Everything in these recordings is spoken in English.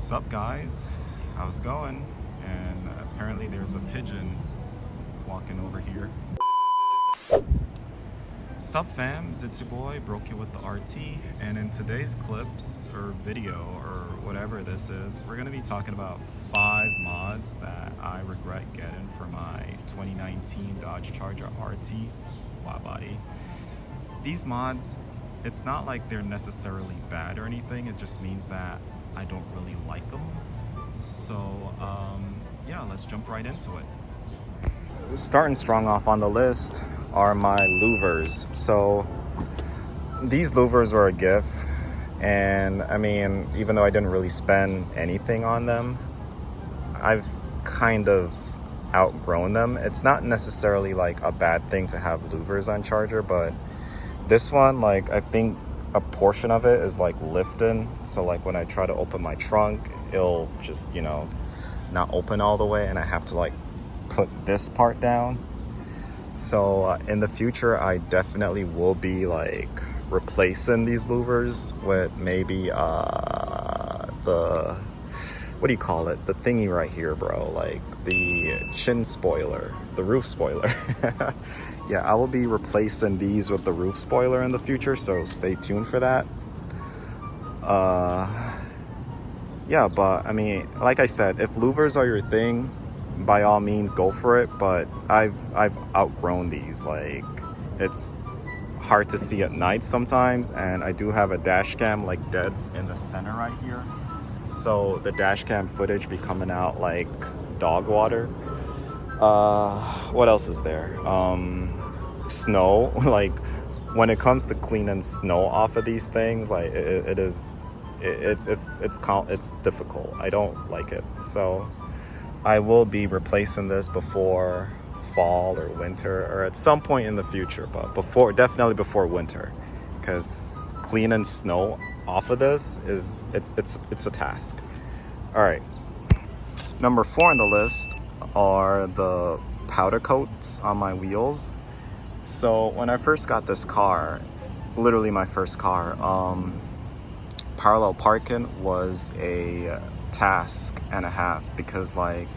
Sup guys, how's it going? And apparently there's a pigeon walking over here. Sup fams, it's your boy Broke with the RT, and in today's clips or video or whatever this is, we're gonna be talking about 5 mods that I regret getting for my 2019 Dodge Charger RT Widebody. These mods, it's not like they're necessarily bad or anything, it just means that I don't really like them. So yeah, let's jump right into it. Starting strong off on the list are my louvers. So these louvers were a gift, and I mean, even though I didn't really spend anything on them, I've kind of outgrown them. It's not necessarily like a bad thing to have louvers on Charger, but this one, like, I think a portion of it is like lifting, so like when I try to open my trunk, it'll just, you know, not open all the way, and I have to like put this part down. So in the future, I definitely will be like replacing these louvers with maybe the, what do you call it, the thingy right here, bro, like the chin spoiler, the roof spoiler. Yeah, I will be replacing these with the roof spoiler in the future, so stay tuned for that. Yeah, but I mean, like I said, if louvers are your thing, by all means go for it, but I've outgrown these. Like, it's hard to see at night sometimes, and I do have a dash cam like dead in the center right here, so the dash cam footage be coming out like dog water. What else is there? Snow. Like, when it comes to cleaning snow off of these things, like it's difficult. I don't like it, so I will be replacing this before fall or winter, or at some point in the future, but definitely before winter, because cleaning snow off of this is it's a task. All right, number 4 on the list are the powder coats on my wheels. So when I first got this car, literally my first car, parallel parking was a task and a half, because like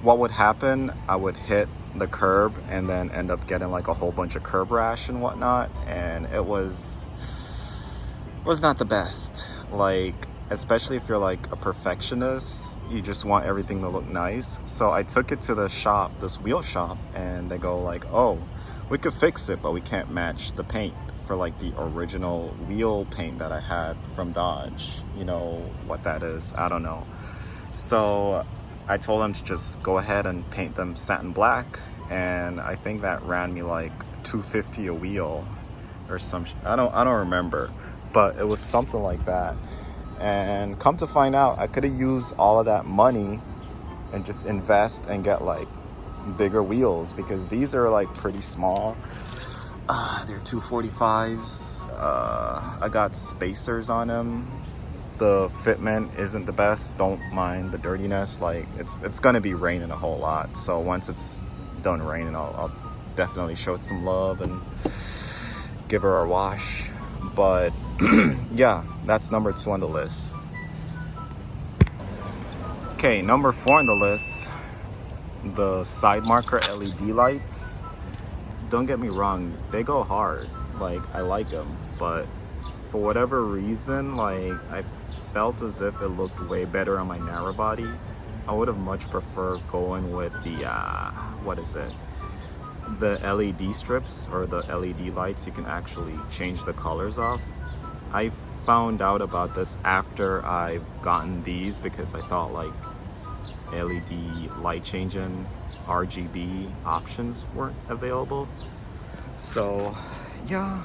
what would happen, I would hit the curb and then end up getting like a whole bunch of curb rash and whatnot, and it was not the best. Like, especially if you're like a perfectionist, you just want everything to look nice. So I took it to the shop, this wheel shop, and they go like, oh, we could fix it, but we can't match the paint for like the original wheel paint that I had from Dodge. You know what that is, I don't know. So I told them to just go ahead and paint them satin black, and I think that ran me like $250 a wheel or some I don't remember, but it was something like that. And come to find out, I could have used all of that money and just invest and get like bigger wheels, because these are like pretty small. They're 245s. I got spacers on them. The fitment isn't the best. Don't mind the dirtiness. Like, it's gonna be raining a whole lot, so once it's done raining, I'll definitely show it some love and give her a wash. But yeah, that's number 2 on the list. Okay, number 4 on the list, the side marker LED lights. Don't get me wrong, they go hard. Like, I like them, but for whatever reason, like, I felt as if it looked way better on my narrow body. I would have much preferred going with the what is it, the LED strips, or the LED lights. You can actually change the colors of. I found out about this after I've gotten these, because I thought like LED light changing RGB options weren't available. So yeah,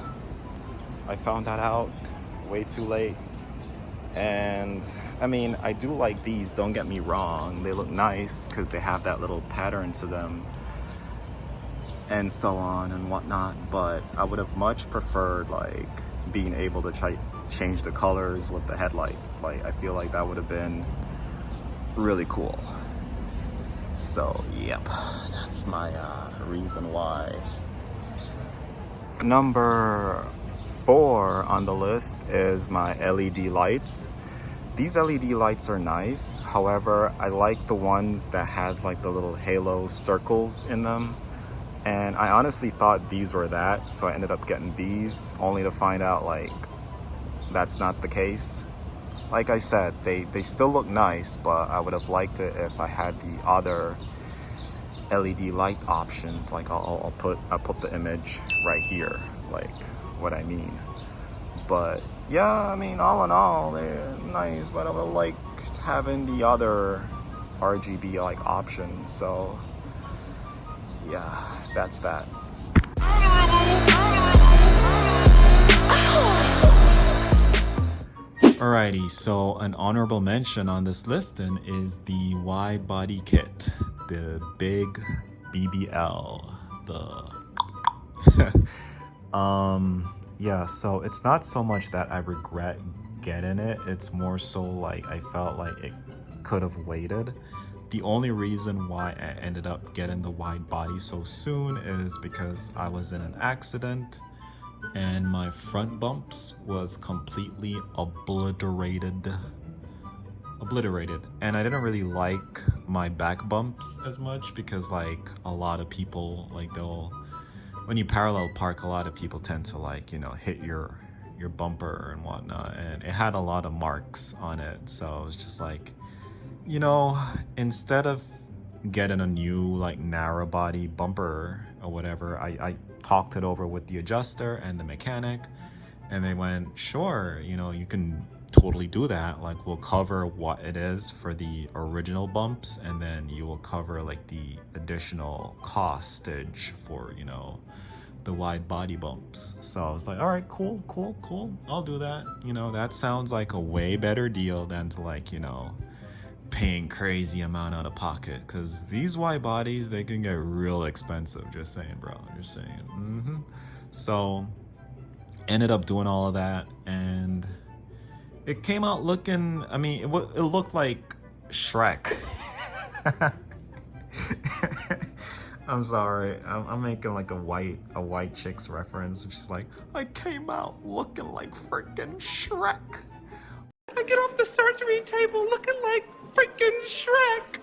I found that out way too late. And I mean, I do like these, don't get me wrong, they look nice because they have that little pattern to them and so on and whatnot, but I would have much preferred like being able to change the colors with the headlights. Like, I feel like that would have been really cool. So yep, that's my reason why. Number 4 on the list is my LED lights. These LED lights are nice. However, I like the ones that has like the little halo circles in them. And I honestly thought these were that, so I ended up getting these, only to find out like that's not the case. Like I said, they still look nice, but I would have liked it if I had the other LED light options. Like I'll put the image right here, like what I mean. But yeah, I mean, all in all, they're nice, but I would like having the other RGB like options. So yeah, that's that. Alrighty, so an honorable mention on this listing is the Widebody kit, the big BBL, yeah, so it's not so much that I regret getting it, it's more so like I felt like it could have waited. The only reason why I ended up getting the Widebody so soon is because I was in an accident and my front bumps was completely obliterated, and I didn't really like my back bumps as much because like a lot of people, like when you parallel park, a lot of people tend to like, you know, hit your bumper and whatnot, and it had a lot of marks on it. So it was just like, you know, instead of getting a new like narrow body bumper or whatever, I talked it over with the adjuster and the mechanic, and they went, sure, you know, you can totally do that. Like, we'll cover what it is for the original bumps, and then you will cover like the additional costage for, you know, the wide body bumps. So I was like, all right, cool, I'll do that. You know, that sounds like a way better deal than to like, you know, paying crazy amount out of pocket, because these wide bodies, they can get real expensive. Just saying, bro, just saying. So ended up doing all of that, and it came out looking, I mean, it looked like Shrek. I'm sorry, I'm making like a white chick's reference, which is like, I came out looking like freaking Shrek. I get off the surgery table looking like freaking Shrek.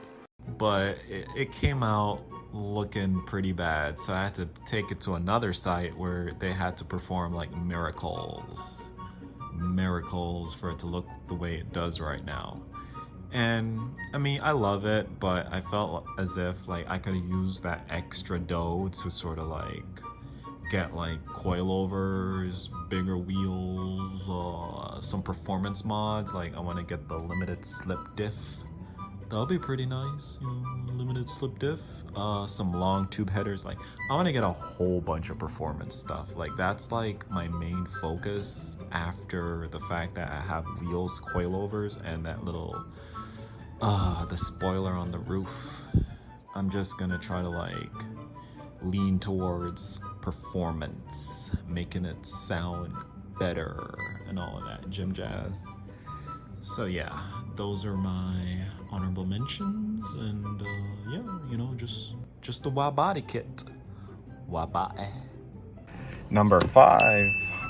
But it came out looking pretty bad, so I had to take it to another site where they had to perform like miracles for it to look the way it does right now. And I mean, I love it, but I felt as if like I could have used that extra dough to sort of like get like coilovers, bigger wheels, some performance mods. Like I want to get the limited slip diff. That'll be pretty nice, you know, limited slip diff. Some long tube headers. Like I want to get a whole bunch of performance stuff. Like that's like my main focus after the fact that I have wheels, coilovers, and that little the spoiler on the roof. I'm just gonna try to like lean towards performance, making it sound better and all of that gym jazz. So yeah, those are my honorable mentions, and yeah, you know, just the Widebody kit. Widebody. Number 5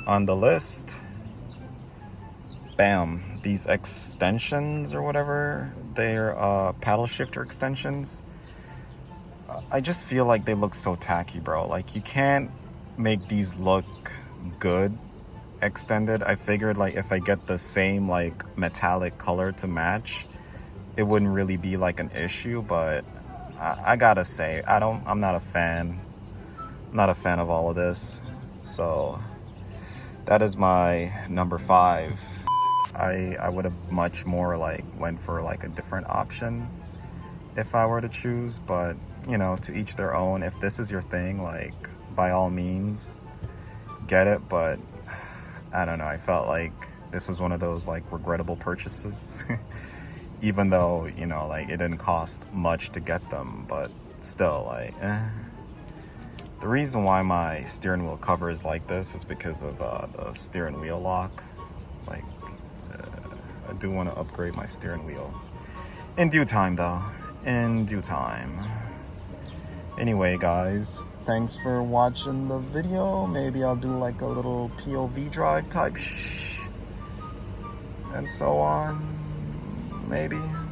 on the list. Bam, these extensions or whatever, they're paddle shifter extensions. I just feel like they look so tacky, bro. Like you can't make these look good extended. I figured like if I get the same like metallic color to match, it wouldn't really be like an issue, but I gotta say, I'm not a fan. I'm not a fan of all of this. So that is my number 5. I would have much more like went for like a different option if I were to choose, but you know, to each their own. If this is your thing, like by all means get it, but I don't know, I felt like this was one of those like regrettable purchases. Even though, you know, like it didn't cost much to get them, but still like The reason why my steering wheel cover is like this is because of the steering wheel lock. Like I do want to upgrade my steering wheel in due time though, in due time. Anyway guys, thanks for watching the video. Maybe I'll do like a little POV drive type and so on. maybe.